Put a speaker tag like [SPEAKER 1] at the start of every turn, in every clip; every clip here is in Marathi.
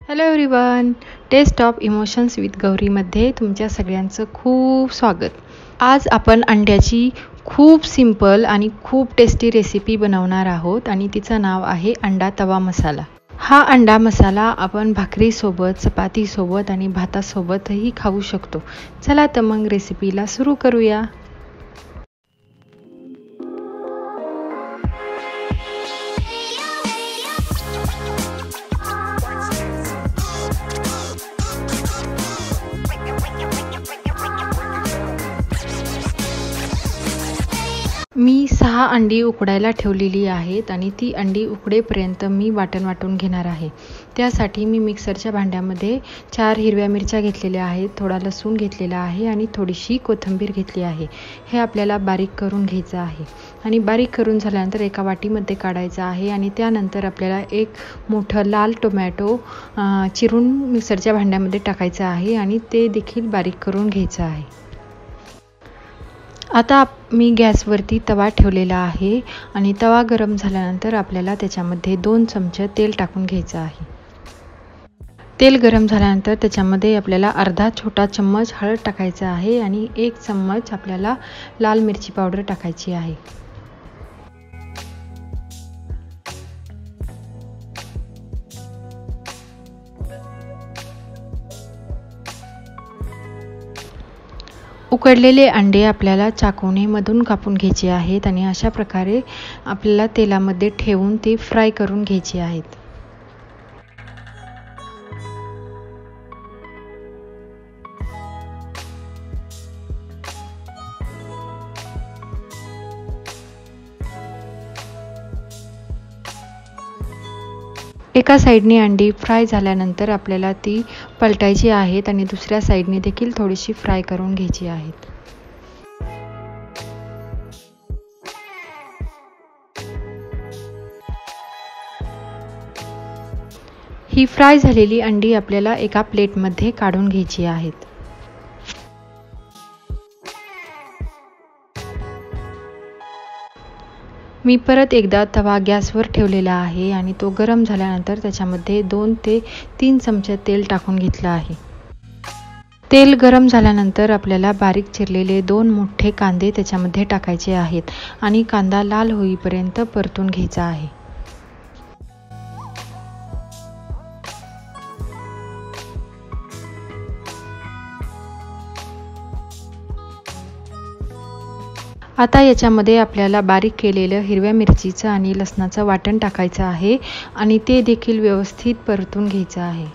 [SPEAKER 1] Hello everyone, taste of emotions with गौरीमध्ये तुमच्या सगळ्यांचं खूप स्वागत. आज आपण अंड्याची खूप सिंपल आणि खूप टेस्टी रेसिपी बनवणार आहोत आणि तिचं नाव आहे अंडा तवा मसाला. हा अंडा मसाला आपण भाकरीसोबत, चपातीसोबत आणि भातासोबतही खाऊ शकतो. चला तर मग रेसिपीला सुरू करूया. मी 6 अंडी उकडायला ठेवलेली आहेत आणि ती अंडी उकडेपर्यंत मी वाटून घेणार आहे. त्यासाठी मी मिक्सरच्या भांड्यामध्ये 4 हिरव्या मिरच्या घेतलेल्या आहेत, थोडा लसूण घेतलेला आहे आणि थोडीशी कोथिंबीर घेतली आहे. हे आपल्याला बारीक करून घ्यायचं आहे आणि बारीक करून झाल्यानंतर एका वाटीमध्ये काढायचं आहे आणि त्यानंतर आपल्याला एक मोठं लाल टोमॅटो चिरून मिक्सरच्या भांड्यामध्ये टाकायचं आहे आणि ते देखील बारीक करून घ्यायचं आहे. आता मी गॅसवरती तवा ठेवलेला आहे आणि तवा गरम झाल्यानंतर आपल्याला त्याच्यामध्ये 2 चमचे तेल टाकून घ्यायचं आहे. तेल गरम झाल्यानंतर त्याच्यामध्ये आपल्याला अर्धा छोटा चम्मच हळद टाकायचं आहे आणि 1 चम्मच आपल्याला लाल मिरची पावडर टाकायची आहे. उकडलेले अंडे आपल्याला चाकूने मधून कापून घ्यायचे आहेत आणि अशा प्रकारे आपल्याला तेलामध्ये ठेवून ते फ्राय करून घ्यायचे आहेत. एका साईडने अंडी फ्राय झाल्यानंतर आपल्याला ती पलटायची आहेत आणि दुसऱ्या साईडने देखील थोडीशी फ्राय करून घ्यायची आहेत. ही फ्राय झालेली अंडी आपल्याला एका प्लेटमध्ये काढून घ्यायची आहेत. मी परत एकदा तवा गॅसवर ठेवलेला आहे आणि तो गरम झाल्यानंतर त्याच्यामध्ये 2 ते 3 चमचे तेल टाकून घेतलं आहे. तेल गरम झाल्यानंतर आपल्याला बारीक चिरलेले 2 मोठे कांदे त्याच्यामध्ये टाकायचे आहेत आणि कांदा लाल होईपर्यंत परतून घ्यायचा आहे. आता याच्यामध्ये आपल्याला बारीक केलेलं हिरव्या मिरचीचं आणि लसणाचं वाटण टाकायचं आहे आणि ते देखील व्यवस्थित परतून घ्यायचं आहे.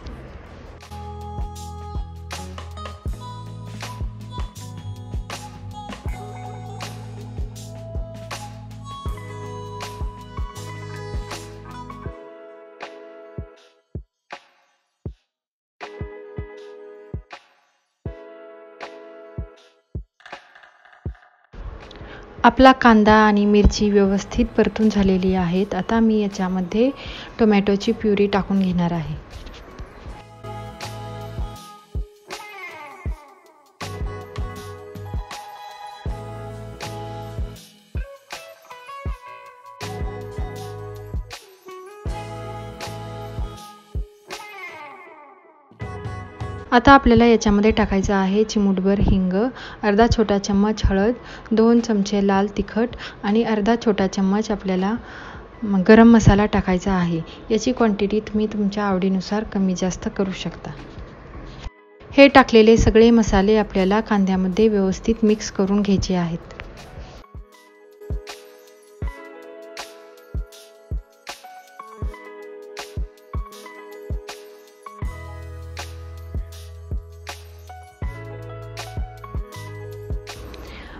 [SPEAKER 1] आपला कांदा आणि मिरची व्यवस्थित परतून झालेली आहेत. आता मी याच्यामध्ये टोमॅटोची प्युरी टाकून घेणार आहे. आता आपल्याला याच्यामध्ये टाकायचं आहे चिमूटभर हिंग, अर्धा छोटा चम्मच हळद, 2 चमचे लाल तिखट आणि अर्धा छोटा चम्मच आपल्याला गरम मसाला टाकायचा आहे. याची क्वांटिटी तुम्ही तुमच्या आवडीनुसार कमी जास्त करू शकता. हे टाकलेले सगळे मसाले आपल्याला कांद्यामध्ये व्यवस्थित मिक्स करून घ्यायचे आहेत.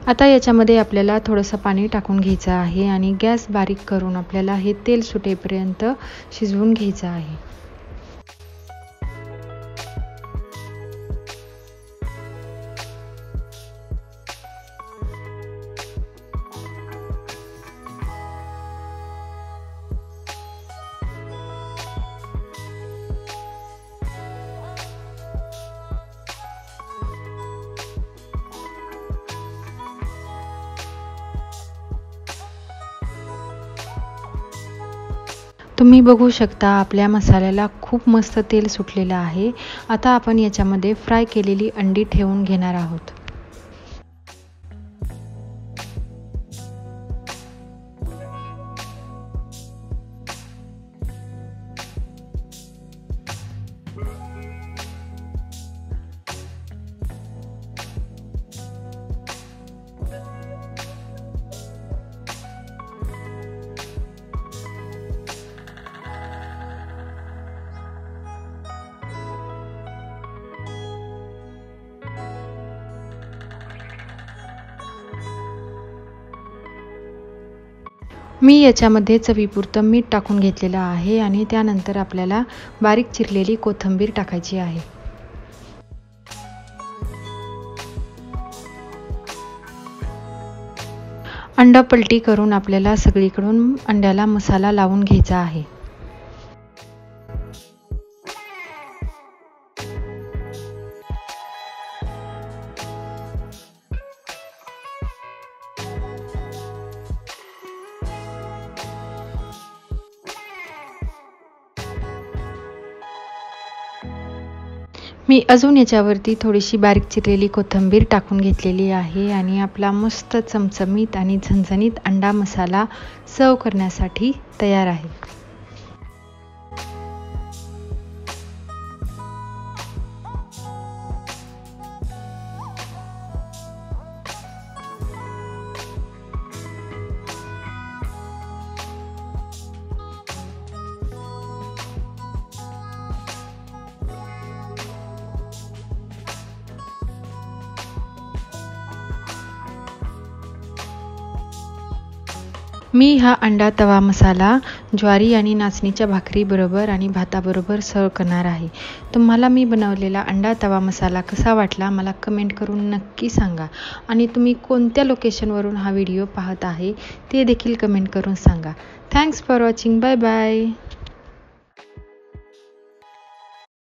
[SPEAKER 1] आता याच्यामध्ये आपल्याला थोडंसं पाणी टाकून घ्यायचं आहे आणि गॅस बारीक करून आपल्याला हे तेल सुटेपर्यंत शिजवून घ्यायचं आहे. तुम्ही बघू शकता आपल्या मसाल्याला खूप मस्त तेल सुटलेलं आहे। आता आपण याच्यामध्ये फ्राय केलेली अंडी ठेवून घेणार आहोत। मी याच्यामध्ये चवीपुरतं मीठ टाकून घेतलेलं आहे आणि त्यानंतर आपल्याला बारीक चिरलेली कोथिंबीर टाकायची आहे। अंडा पलटी करून आपल्याला सगळीकडून अंड्याला मसाला लावून घ्यायचा आहे। मी अजून याच्यावरती थोडीशी बारीक चिरलेली कोथिंबीर टाकून घेतलेली आहे आणि आपला मस्त चमचमीत आणि झणझणीत अंडा मसाला सर्व करण्यासाठी तयार आहे। मी हा अंडा तवा मसाला ज्वारी आणि नाचणीच्या भाकरीबरोबर आणि भाताबरोबर सर्व करणार आहे। तुम्हाला मी बनवलेला अंडा तवा मसाला कसा वाटला मला कमेंट करून नक्की सांगा आणि तुम्ही कोणत्या लोकेशनवरून हा व्हिडिओ पाहत आहे ते देखील कमेंट करून सांगा। Thanks for watching. Bye bye.